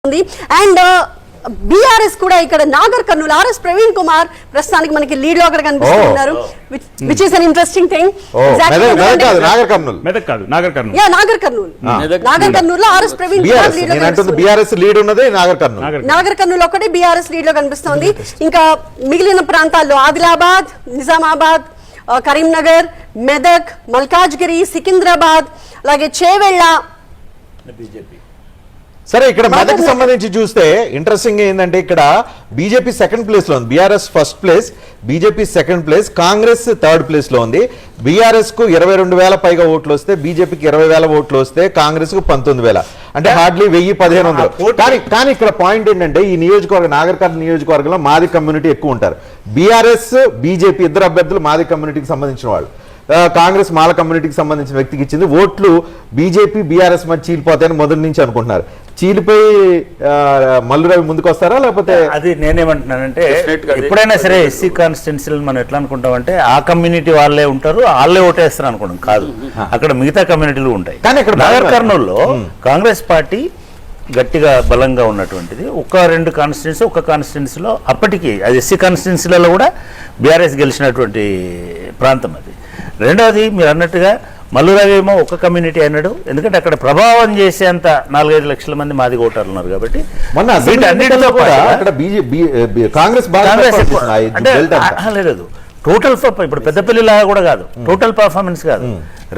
And BRS కూడా ఇక్కడ Nagar Kurnool RS Praveen Kumar ప్రస్తుతానికి మనకి లీడ్ లో అక్కడ కనిపిస్తున్నారు which is an interesting thing. Nagar Kurnool లో ఆర్ఎస్ ప్రవీణ్ కుమార్ లీడ్ లో బీఆర్ఎస్ లీడ్ ఉన్నది నాగర్ కర్నూల్ ఒకటి బీఆర్ఎస్ లీడ్ లో కనిపిస్తోంది. ఇంకా మిగిలిన ప్రాంతాల్లో ఆదిలాబాద్, నిజామాబాద్, కరీంనగర్, మెదక్, మల్కాజ్గిరి, సికింద్రాబాద్, అలాగే చేవెళ్ళ. సరే, ఇక్కడ మెదక్ సంబంధించి చూస్తే ఇంట్రెస్టింగ్ ఏంటంటే ఇక్కడ బీజేపీ సెకండ్ ప్లేస్ లో ఉంది, BRS first place, BJP second place, Congress third place లో ఉంది. బీఆర్ఎస్ కు 22,000 పైగా ఓట్లు వస్తే, బీజేపీకి 20,000 ఓట్లు వస్తే, కాంగ్రెస్ కు 19,000, అంటే హార్డ్లీ 1,000-1,500. కానీ ఇక్కడ పాయింట్ ఏంటంటే ఈ నియోజకవర్గం నాగర్ కర్నూల్ నియోజకవర్గంలో మాది కమ్యూనిటీ ఎక్కువ ఉంటారు. బీఆర్ఎస్ బీజేపీ ఇద్దరు అభ్యర్థులు మాది కమ్యూనిటీకి సంబంధించిన వాళ్ళు. కాంగ్రెస్ మాల కమ్యూనిటీకి సంబంధించిన వ్యక్తికి ఇచ్చింది. ఓట్లు బీజేపీ బీఆర్ఎస్ మధ్య చీలిపోతాయని మొదటి నుంచి అనుకుంటున్నారు. చీలిపోయి మల్లురావి ముందుకు వస్తారా, లేకపోతే? అది నేనేమంటున్నానంటే ఎప్పుడైనా సరే ఎస్సీ కాన్స్టిట్యున్సీలు మనం ఎట్లా అనుకుంటామంటే ఆ కమ్యూనిటీ వాళ్ళే ఉంటారు, వాళ్ళే ఓటేస్తారు అనుకుంటాం. కాదు, అక్కడ మిగతా కమ్యూనిటీలు ఉంటాయి. కానీ ఇక్కడ నాగర్ కర్నూల్లో కాంగ్రెస్ పార్టీ గట్టిగా బలంగా ఉన్నటువంటిది. ఒక 2 కాన్స్టిట్యున్సీ, ఒక కాన్స్టిట్యున్సీలో అప్పటికి అది ఎస్సీ కాన్స్టిట్యున్సీలలో కూడా బీఆర్ఎస్ గెలిచినటువంటి ప్రాంతం అది. రెండవది మీరు అన్నట్టుగా మల్లురావి ఏమో ఒక కమ్యూనిటీ అన్నాడు, ఎందుకంటే అక్కడ ప్రభావం చేసేంత 4-5 లక్షల మంది మాది ఓటర్లు ఉన్నారు కాబట్టి. లేదు టోటల్ ఇప్పుడు పెద్దపల్లి లాగా కూడా కాదు, టోటల్ పర్ఫార్మెన్స్ కాదు.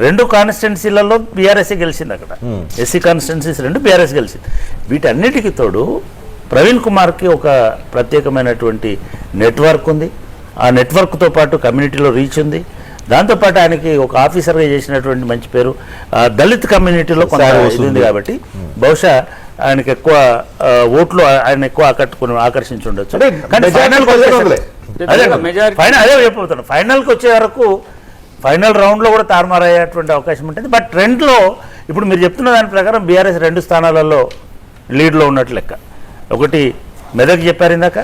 2 కాన్స్టిట్యున్సీలలో బీఆర్ఎస్ గెలిచింది. అక్కడ ఎస్సీ కాన్స్టిట్యున్సీస్ 2 బీఆర్ఎస్ గెలిచింది. వీటన్నిటికీ తోడు ప్రవీణ్ కుమార్కి ఒక ప్రత్యేకమైనటువంటి నెట్వర్క్ ఉంది. ఆ నెట్వర్క్తో పాటు కమ్యూనిటీలో రీచ్ ఉంది. దాంతోపాటు ఆయనకి ఒక ఆఫీసర్గా చేసినటువంటి మంచి పేరు దళిత్ కమ్యూనిటీలో కొంత ఉంది కాబట్టి బహుశా ఆయనకి ఎక్కువ ఓట్లు ఆయన ఎక్కువ ఆకర్షించి ఉండొచ్చు. కానీ అదే చెప్పబోతున్నాను, ఫైనల్కి వచ్చే వరకు ఫైనల్ రౌండ్లో కూడా తారుమారయ్యేటువంటి అవకాశం ఉంటుంది. బట్ ట్రెండ్లో ఇప్పుడు మీరు చెప్తున్న దాని ప్రకారం బీఆర్ఎస్ 2 స్థానాలలో లీడ్లో ఉన్నట్లు లెక్క. ఒకటి మెదక్ చెప్పారు ఇందాక,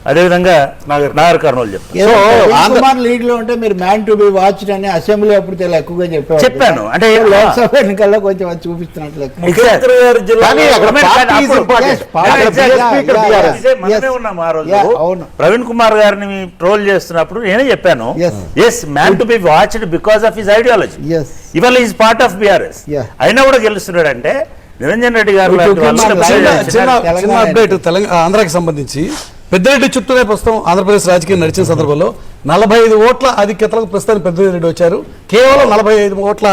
అదేవిధంగా నాగర్ కర్నూలు చెప్పారు. లీడ్ లో ఉంటే మీరు మ్యాన్ టు బి వాచ్డ్ అని అసెంబ్లీ అప్పుడు చాలా ఎక్కువగా చెప్పాను. అంటే లోక్సభ ఎన్నికల్లో కొంచెం చూపిస్తున్నట్లు. ప్రవీణ్ కుమార్ గారిని ట్రోల్ చేస్తున్నప్పుడు నేనే చెప్పాను, this man to be watched because of his ideology. ఇవాళ ఈజ్ పార్ట్ ఆఫ్ బీఆర్ఎస్, అయినా కూడా గెలుస్తున్నాడు అంటే నిరంజన్ రెడ్డి గారు. చిన్న అప్డేట్ ఆంధ్రాకి సంబంధించి పెద్దిరెడ్డి చుట్టూనే ప్రస్తుతం ఆంధ్రప్రదేశ్ రాజకీయం నడిచిన సందర్భంలో 45 ఓట్ల ఆధిక్యతలకు ప్రస్తుతానికి పెద్దిరెడ్డి వచ్చారు. కేవలం 45 ఓట్ల.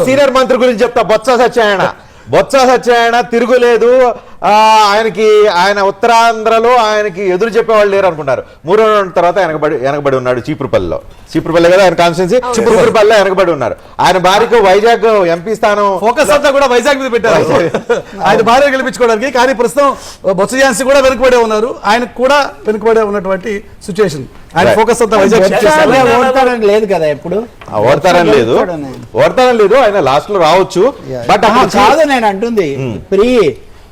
సీనియర్ మంత్రి గురించి చెప్తా, బొత్స సత్యనారాయణ తిరుగులేదు. ఆయన ఉత్తరాంధ్రలో ఆయనకి ఎదురు చెప్పేవాళ్ళు లేరు అనుకుంటారు. 3 రౌండ్ తర్వాత వెనకబడి ఉన్నాడు. చీపురుపల్లి కదా ఆయన కాన్స్టిట్యున్సీ, చీపురుపల్లిలో వెనకబడి ఉన్నారు. ఆయన భార్యకు వైజాగ్ ఎంపీ స్థానం ఫోకస్ అంతా కూడా వైజాగ్ మీద పెట్టారు ఆయన భార్య గెలిపించుకోవడానికి. కానీ ప్రస్తుతం బొత్స ఝాన్సీ కూడా వెనుకబడే ఉన్నారు, ఆయనకు కూడా వెనుకబడే ఉన్నటువంటి సిచ్యువేషన్. ఆయన ఫోకస్ అంతా వైజాగ్ లేదు కదా, ఎప్పుడు ఓడతారని లేదు. ఆయన లాస్ట్ లో రావచ్చు. బట్ కాదు నేను అంటుంది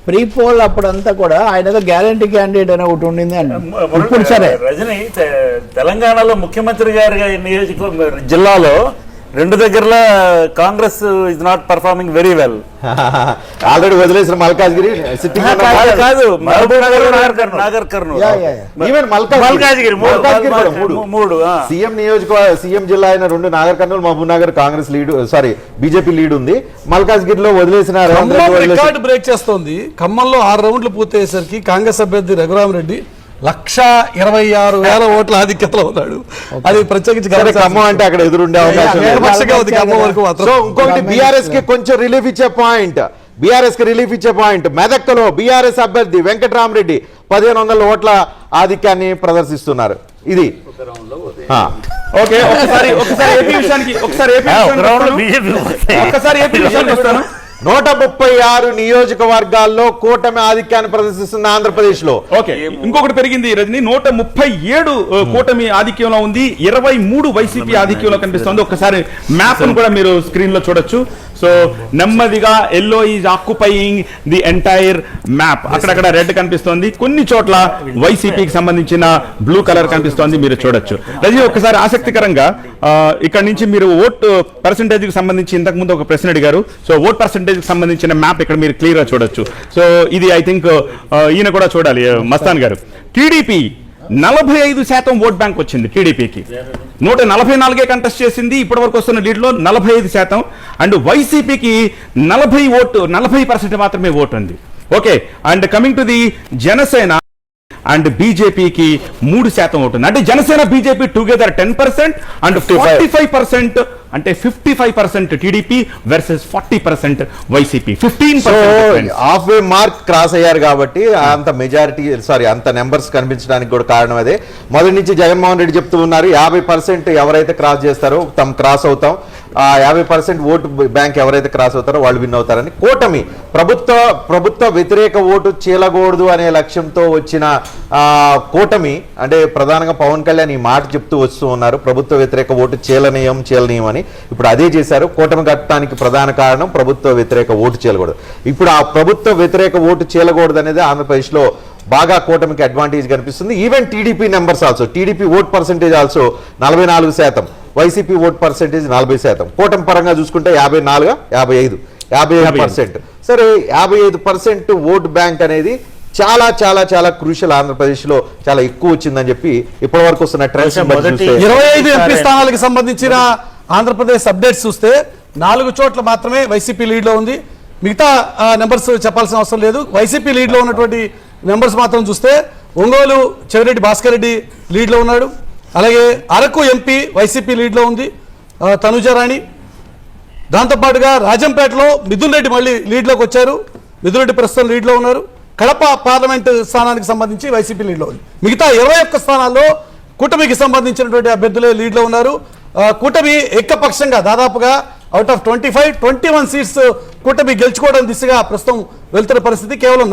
ప్రీ పోల్ అప్పుడంతా కూడా ఆయన గ్యారంటీ క్యాండిడేట్ అని ఒకటి ఉండింది అంటే. ఇప్పుడు సరే రజని తెలంగాణలో ముఖ్యమంత్రి గారి నియోజకవర్గ జిల్లాలో 2 దగ్గరలో Congress is not performing very well. Already వదిలేసిన మల్కాజ్గిరి కాదు, నాగర్ కర్నూల్, మల్కాజ్గిరి 3. సీఎం జిల్లా అయిన 2 Nagar Kurnool, Mahabub Nagar Congress lead, BJP lead ఉంది. మల్కాజ్గిరిలో వదిలేసిన రికార్డు బ్రేక్ చేస్తోంది. ఖమ్మంలో 6 రౌండ్లు పూర్తయ్యేసరికి కాంగ్రెస్ అభ్యర్థి రఘురామరెడ్డి 126,000 ఓట్ల ఆధిక్యతలో ఉన్నాడు. అది ప్రత్యేకించి ఖమ్మం అంటే అక్కడ ఎదురుండే అవకాశం. ఇంకొకటి బీఆర్ఎస్ కి కొంచెం రిలీఫ్ ఇచ్చే పాయింట్, మెదక్లో బీఆర్ఎస్ అభ్యర్థి వెంకటరామరెడ్డి 1,500 ఓట్ల ఆధిక్యాన్ని ప్రదర్శిస్తున్నారు. ఇది ఓకే. ఒకసారి ఏపీ విషయానికి వస్తాను. 136 నియోజకవర్గాల్లో కూటమి ఆధిక్యాన్ని ప్రదర్శిస్తున్న ఆంధ్రప్రదేశ్ లో. ఓకే, ఇంకొకటి పెరిగింది రజని, 137 కూటమి ఆధిక్యంలో ఉంది, 23 వైసీపీ ఆధిక్యంలో కనిపిస్తుంది. ఒకసారి మ్యాప్ కూడా మీరు స్క్రీన్ లో చూడొచ్చు. సో నెమ్మదిగా yellow is occupying the entire map. అక్కడక్కడ రెడ్ కనిపిస్తోంది, కొన్ని చోట్ల వైసీపీకి సంబంధించిన బ్లూ కలర్ కనిపిస్తోంది, మీరు చూడొచ్చు. రజీ, ఒకసారి ఆసక్తికరంగా ఇక్కడ నుంచి మీరు ఓట్ పర్సంటేజ్ కి సంబంధించి ఇంతకు ముందు ఒక ప్రశ్న అడిగారు. సో ఓట్ పర్సంటేజ్ కి సంబంధించిన మ్యాప్ ఇక్కడ మీరు క్లియర్ గా చూడొచ్చు. సో ఇది ఐ థింక్ ఈయన కూడా చూడాలి, మస్తాన్ గారు. టీడీపీ 45% ఓట్ బ్యాంక్ వచ్చింది. టీడీపీకి 144 కంటెస్ట్ చేసింది, ఇప్పటి వరకు వస్తున్న లీడ్లో 45%. అండ్ వైసీపీకి 40% మాత్రమే ఓటు ఉంది. Okay, and coming to the Janasena and బీజేపీకి 3% ఓటు ఉంది. అంటే జనసేన బీజేపీ టుగెదర్ 10% అండ్ 45%, అంటే 55% TDP versus 40% YCP. 15% half way mark cross అయ్యారు కాబట్టి అంత మెజారిటీ అంత నెంబర్స్ కనిపించడానికి కూడా కారణం అదే. మొదటి నుంచి జగన్మోహన్ రెడ్డి చెప్తూ ఉన్నారు 50% ఎవరైతే క్రాస్ చేస్తారో తాము క్రాస్ అవుతాం, 50% ఓటు బ్యాంక్ ఎవరైతే క్రాస్ అవుతారో వాళ్ళు విన్ అవుతారని. కూటమి ప్రభుత్వ వ్యతిరేక ఓటు చీలకూడదు అనే లక్ష్యంతో వచ్చిన కూటమి, అంటే ప్రధానంగా పవన్ కళ్యాణ్ ఈ మాట చెప్తూ వస్తూ ఉన్నారు, ప్రభుత్వ వ్యతిరేక ఓటు చీలనీయం అని. ఇప్పుడు అదే చేశారు. కూటమి కట్టడానికి ప్రధాన కారణం ప్రభుత్వ వ్యతిరేక ఓటు చీలకూడదు. ఇప్పుడు ఆ ప్రభుత్వ వ్యతిరేక ఓటు చీలకూడదు అనేది ఆంధ్రప్రదేశ్ లో బాగా కూటమికి అడ్వాంటేజ్ కనిపిస్తుంది. Even TDP numbers also, TDP vote percentage also 44%, YCP vote percentage 40%. కూటమి పరంగా చూసుకుంటే 55%. సరే, 55% ఓట్ బ్యాంక్ అనేది చాలా చాలా చాలా క్రూషియల్. ఆంధ్రప్రదేశ్ లో చాలా ఎక్కువ వచ్చిందని చెప్పి ఇప్పటి వరకు వస్తున్న ట్రెండ్స్ 25 ఎంపీ స్థానాలకు సంబంధించిన ఆంధ్రప్రదేశ్ అప్డేట్స్ చూస్తే 4 చోట్ల మాత్రమే వైసీపీ లీడ్ లో ఉంది. మిగతా నెంబర్స్ చెప్పాల్సిన అవసరం లేదు. వైసీపీ లీడ్ లో ఉన్నటువంటి నెంబర్స్ మాత్రం చూస్తే ఒంగోలు చెవిరెడ్డి భాస్కర్ రెడ్డి లీడ్ లో ఉన్నాడు. అలాగే అరకు ఎంపీ వైసీపీ లీడ్ లో ఉంది, తనుజారాణి. దాంతోపాటుగా రాజంపేటలో మిథున్ రెడ్డి మళ్ళీ లీడ్లోకి వచ్చారు, మిథున్ రెడ్డి ప్రస్తుతం లీడ్లో ఉన్నారు. కడప పార్లమెంటు స్థానానికి సంబంధించి వైసీపీ లీడ్లో ఉంది. మిగతా 21 స్థానాల్లో కూటమికి సంబంధించినటువంటి అభ్యర్థులే లీడ్లో ఉన్నారు. కూటమి ఏకపక్షంగా దాదాపుగా అవుట్ ఆఫ్ 21 సీట్స్ కూటమి గెలుచుకోవడం దిశగా ప్రస్తుతం వెళ్తున్న పరిస్థితి. కేవలం